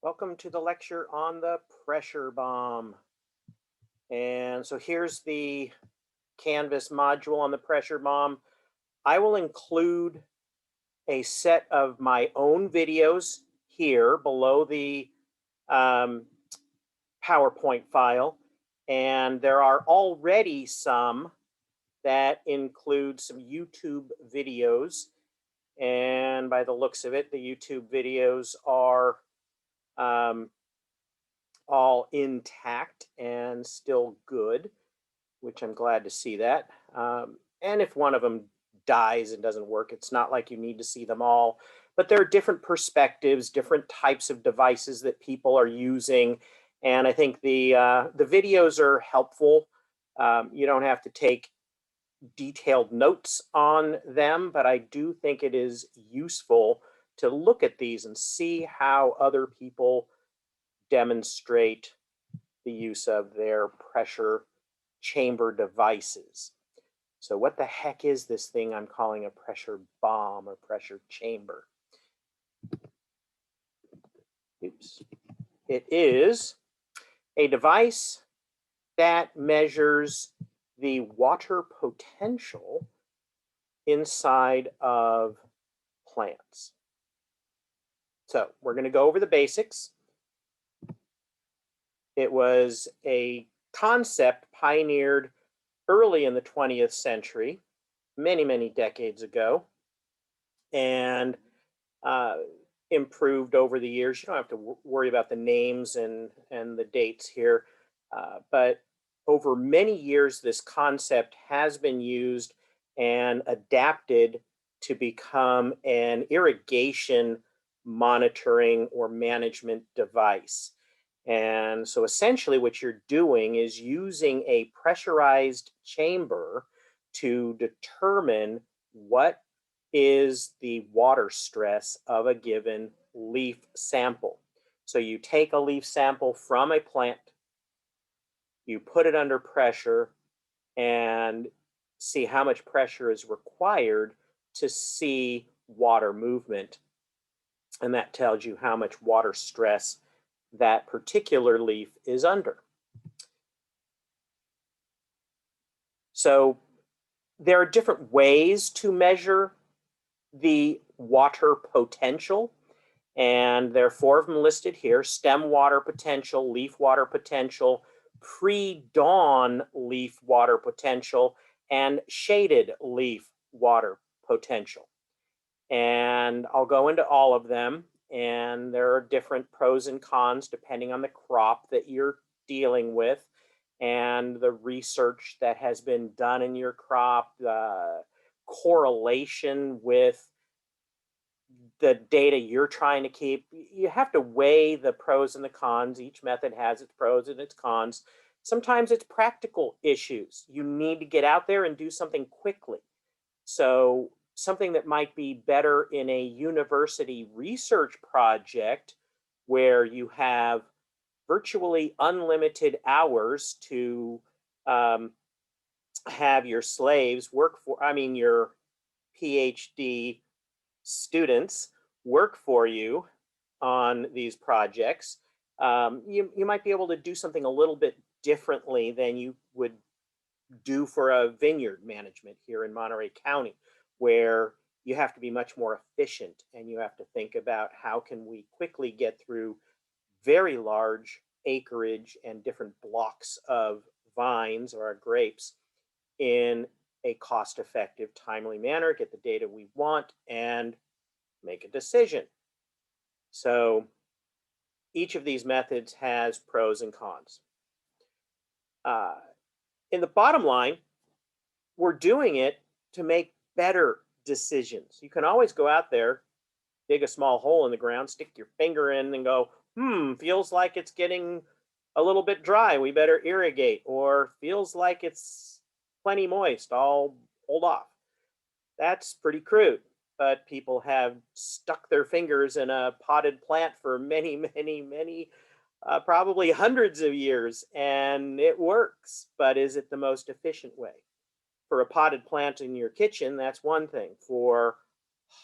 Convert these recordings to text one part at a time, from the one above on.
Welcome to the lecture on the pressure bomb. And so here's the Canvas module on the pressure bomb. I will include a set of my own videos here below the um, PowerPoint file. And there are already some that include some YouTube videos. And by the looks of it, the YouTube videos are um, all intact and still good, which I'm glad to see that. And if one of them dies and doesn't work, it's not like you need to see them all. But there are different perspectives, different types of devices that people are using, and I think the videos are helpful. You don't have to take detailed notes on them, but I do think it is useful to look at these and see how other people demonstrate the use of their pressure chamber devices. So what the heck is this thing I'm calling a pressure bomb or pressure chamber? Oops. It is a device that measures the water potential inside of plants. So we're going to go over the basics. It was a concept pioneered early in the 20th century, many decades ago, and uh, improved over the years. You don't have to worry about the names and the dates here, but over many years, this concept has been used and adapted to become an irrigation monitoring or management device. And so essentially what you're doing is using a pressurized chamber to determine what is the water stress of a given leaf sample. So you take a leaf sample from a plant, you put it under pressure, and see how much pressure is required to see water movement. And that tells you how much water stress that particular leaf is under. So there are different ways to measure the water potential, and there are four of them listed here: stem water potential, leaf water potential, pre-dawn leaf water potential, and shaded leaf water potential. And I'll go into all of them, and there are different pros and cons depending on the crop that you're dealing with and the research that has been done in your crop, correlation with the data you're trying to keep. You have to weigh the pros and the cons. Each method has its pros and its cons. Sometimes it's practical issues. You need to get out there and do something quickly. So something that might be better in a university research project where you have virtually unlimited hours to um, have your slaves work for, your PhD students work for you on these projects. You might be able to do something a little bit differently than you would do for a vineyard management here in Monterey County, where you have to be much more efficient and you have to think about how can we quickly get through very large acreage and different blocks of vines or grapes in a cost-effective, timely manner, get the data we want, and make a decision. So each of these methods has pros and cons. In the bottom line, we're doing it to make better decisions. You can always go out there, dig a small hole in the ground, stick your finger in and go, feels like it's getting a little bit dry. We better irrigate. Or feels like it's plenty moist. I'll hold off. That's pretty crude, but people have stuck their fingers in a potted plant for many, probably hundreds of years, and it works. But is it the most efficient way? For a potted plant in your kitchen, that's one thing. For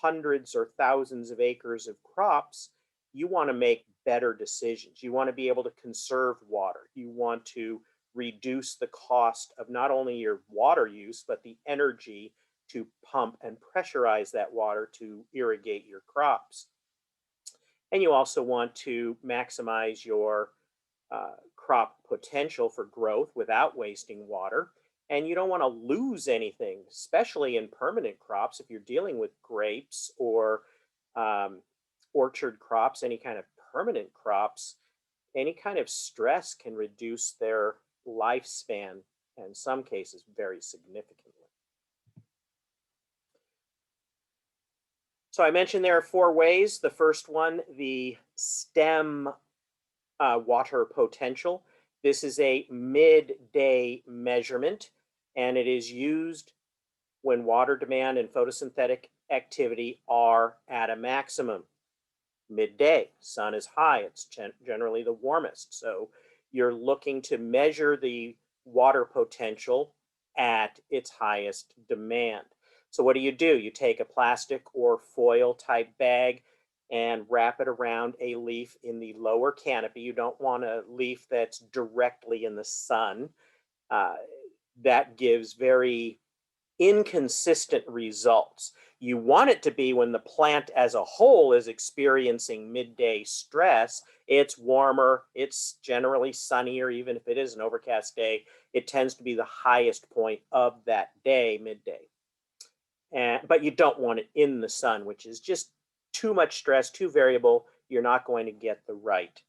hundreds or thousands of acres of crops, you want to make better decisions. You want to be able to conserve water. You want to reduce the cost of not only your water use, but the energy to pump and pressurize that water to irrigate your crops. And you also want to maximize your crop potential for growth without wasting water. And you don't want to lose anything, especially in permanent crops. If you're dealing with grapes or um, orchard crops, any kind of permanent crops, any kind of stress can reduce their lifespan, and in some cases, very significantly. So I mentioned there are 4 ways. The first one, the stem water potential. This is a midday measurement, and it is used when water demand and photosynthetic activity are at a maximum. Midday, sun is high, it's generally the warmest. So you're looking to measure the water potential at its highest demand. So what do? You take a plastic or foil type bag and wrap it around a leaf in the lower canopy. You don't want a leaf that's directly in the sun. Uh, that gives very inconsistent results. You want it to be when the plant as a whole is experiencing midday stress. It's warmer, it's generally sunnier, even if it is an overcast day. It tends to be the highest point of that day, midday. But you don't want it in the sun, which is just too much stress, too variable. You're not going to get the right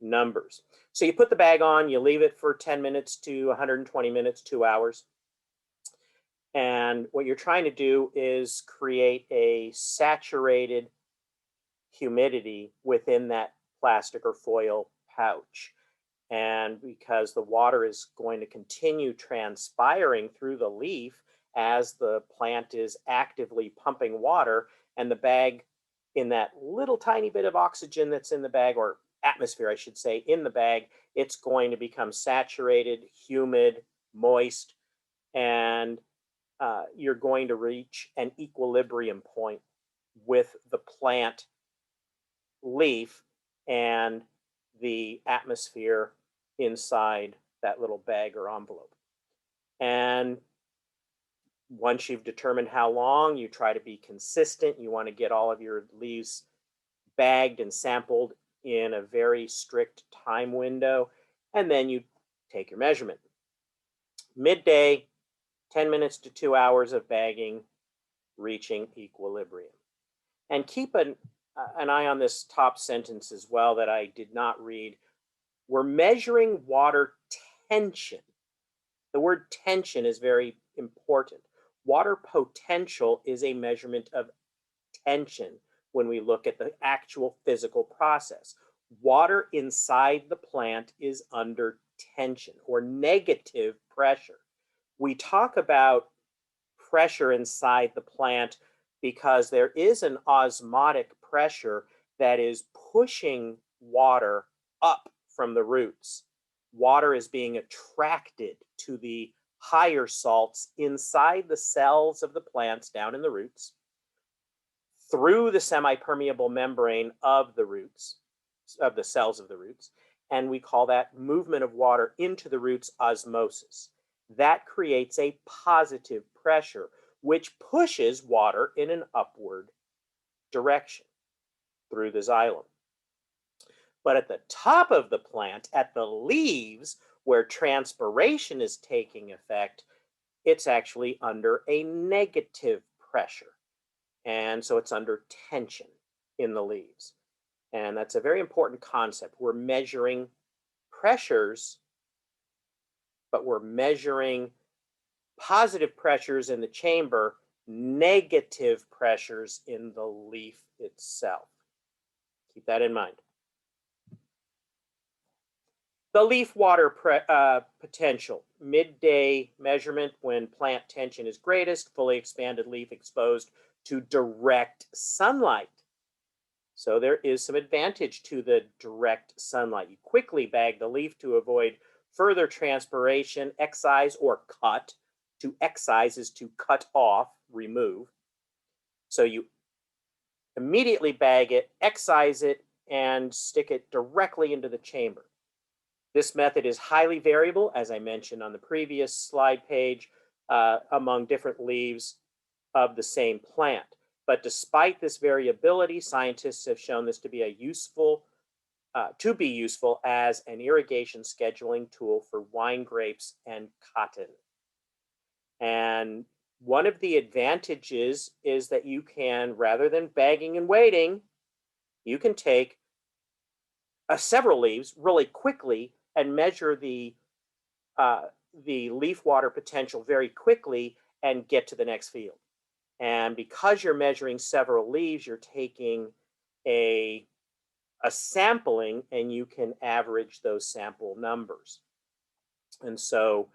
numbers. So you put the bag on, you leave it for 10 minutes to 120 minutes, 2 hours. And what you're trying to do is create a saturated humidity within that plastic or foil pouch. And because the water is going to continue transpiring through the leaf as the plant is actively pumping water, and the bag, in that little tiny bit of oxygen that's in the bag, or atmosphere, I should say, in the bag, it's going to become saturated, humid, moist, and you're going to reach an equilibrium point with the plant leaf and the atmosphere inside that little bag or envelope. And once you've determined how long, you try to be consistent. You want to get all of your leaves bagged and sampled in a very strict time window, and then you take your measurement. Midday, 10 minutes to 2 hours of bagging, reaching equilibrium. And keep an eye on this top sentence as well that I did not read. We're measuring water tension. The word tension is very important. Water potential is a measurement of tension when we look at the actual physical process. Water inside the plant is under tension or negative pressure. We talk about pressure inside the plant because there is an osmotic pressure that is pushing water up from the roots. Water is being attracted to the higher salts inside the cells of the plants down in the roots through the semi-permeable membrane of the roots, of the cells of the roots, and we call that movement of water into the roots osmosis. That creates a positive pressure, which pushes water in an upward direction through the xylem. But at the top of the plant, at the leaves, where transpiration is taking effect, it's actually under a negative pressure. And so it's under tension in the leaves. And that's a very important concept. We're measuring pressures, but we're measuring positive pressures in the chamber, negative pressures in the leaf itself. Keep that in mind. The leaf water potential, midday measurement when plant tension is greatest, fully expanded leaf exposed to direct sunlight. So there is some advantage to the direct sunlight. You quickly bag the leaf to avoid further transpiration, excise or cut. To excise is to cut off, remove. So you immediately bag it, excise it, and stick it directly into the chamber. This method is highly variable, as I mentioned on the previous slide page, among different leaves of the same plant. But despite this variability, scientists have shown this to be useful as an irrigation scheduling tool for wine grapes and cotton. And one of the advantages is that you can, rather than bagging and waiting, you can take several leaves really quickly and measure the leaf water potential very quickly and get to the next field. And because you're measuring several leaves, you're taking a sampling and you can average those sample numbers. And so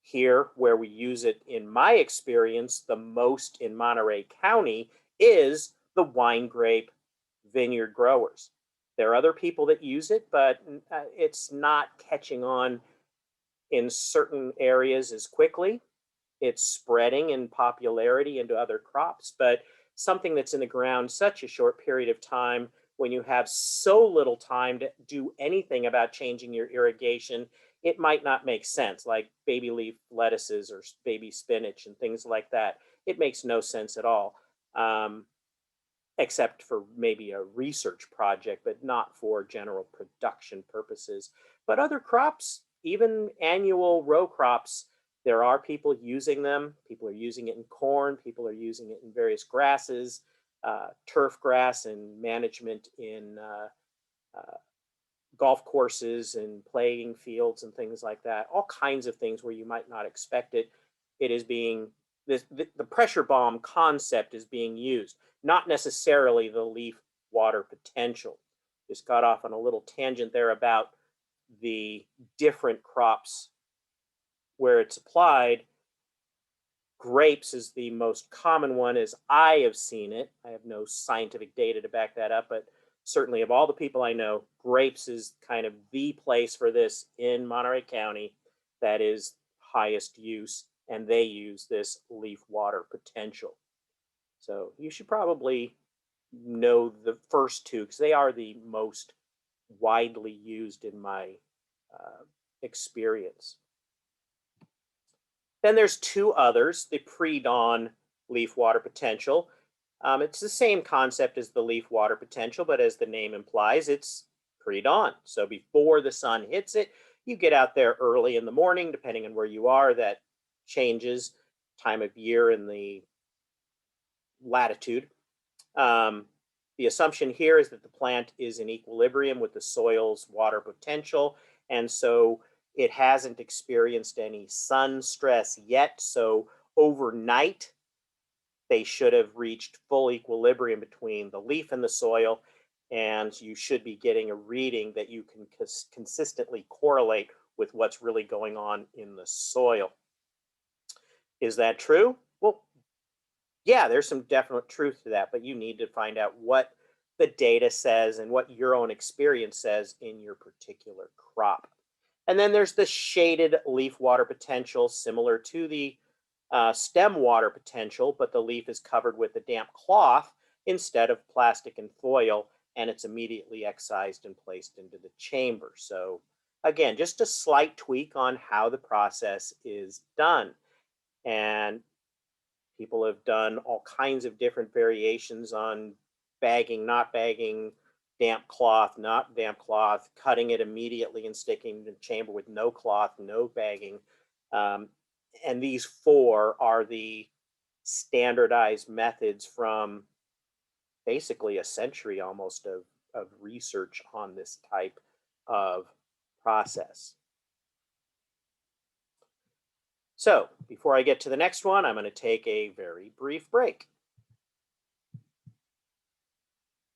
here, where we use it in my experience the most in Monterey County, is the wine grape vineyard growers. There are other people that use it, but it's not catching on in certain areas as quickly. It's spreading in popularity into other crops, but something that's in the ground such a short period of time, when you have so little time to do anything about changing your irrigation, it might not make sense, like baby leaf lettuces or baby spinach and things like that. It makes no sense at all, except for maybe a research project, but not for general production purposes. But other crops, even annual row crops, there are people using them. People are using it in corn. People are using it in various grasses, turf grass and management in golf courses and playing fields and things like that. All kinds of things where you might not expect it. It is being, the pressure bomb concept is being used, not necessarily the leaf water potential. Just got off on a little tangent there about the different crops where it's applied. Grapes is the most common one as I have seen it. I have no scientific data to back that up, but certainly of all the people I know, grapes is kind of the place for this in Monterey County that is highest use, and they use this leaf water potential. So you should probably know the first two because they are the most widely used in my experience. Then there's two others, the pre-dawn leaf water potential. It's the same concept as the leaf water potential, but as the name implies, it's pre-dawn. So before the sun hits it, you get out there early in the morning, depending on where you are. That changes time of year and the latitude. The assumption here is that the plant is in equilibrium with the soil's water potential, and so it hasn't experienced any sun stress yet. So overnight, they should have reached full equilibrium between the leaf and the soil, and you should be getting a reading that you can consistently correlate with what's really going on in the soil. Is that true? Well, yeah, there's some definite truth to that, but you need to find out what the data says and what your own experience says in your particular crop. And then there's the shaded leaf water potential, similar to the stem water potential, but the leaf is covered with a damp cloth instead of plastic and foil, and it's immediately excised and placed into the chamber. So again, just a slight tweak on how the process is done. And people have done all kinds of different variations on bagging, not bagging, damp cloth, not damp cloth, cutting it immediately and sticking in the chamber with no cloth, no bagging. And these four are the standardized methods from basically a century almost of research on this type of process. So before I get to the next one, I'm going to take a very brief break.